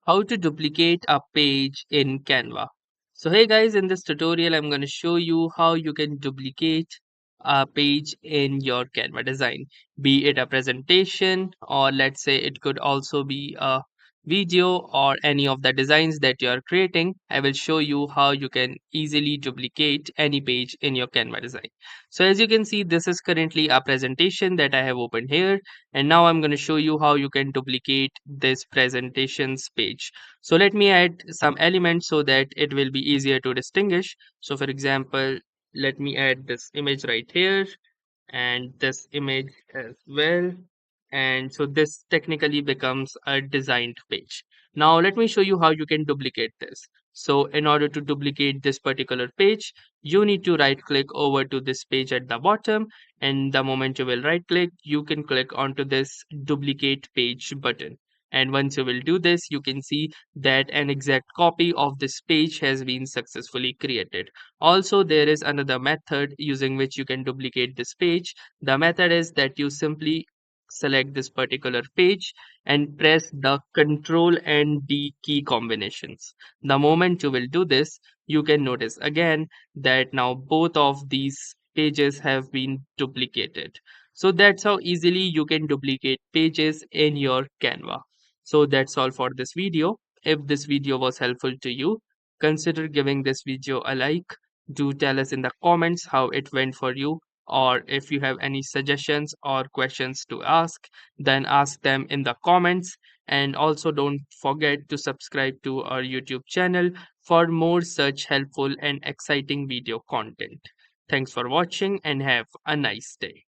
How to duplicate a page in Canva. So hey guys, in this tutorial I'm going to show you how you can duplicate a page in your Canva design, be it a presentation, or let's say it could also be a video or any of the designs that you are creating. I will show you how you can easily duplicate any page in your Canva design. So as you can see, this is currently a presentation that I have opened here, and now I'm going to show you how you can duplicate this presentations page. So let me add some elements so that it will be easier to distinguish. So for example, let me add this image right here and this image as well. And so this technically becomes a designed page. Now let me show you how you can duplicate this. So in order to duplicate this particular page, you need to right click over to this page at the bottom, and the moment you will right click, you can click onto this duplicate page button. And once you will do this, you can see that an exact copy of this page has been successfully created. Also, there is another method using which you can duplicate this page. The method is that you simply select this particular page and press the Ctrl and D key combinations. The moment you will do this, you can notice again that now both of these pages have been duplicated. So that's how easily you can duplicate pages in your Canva. So that's all for this video. If this video was helpful to you, consider giving this video a like. Do tell us in the comments how it went for you, or if you have any suggestions or questions to ask, then ask them in the comments. And also don't forget to subscribe to our YouTube channel for more such helpful and exciting video content. Thanks for watching and have a nice day.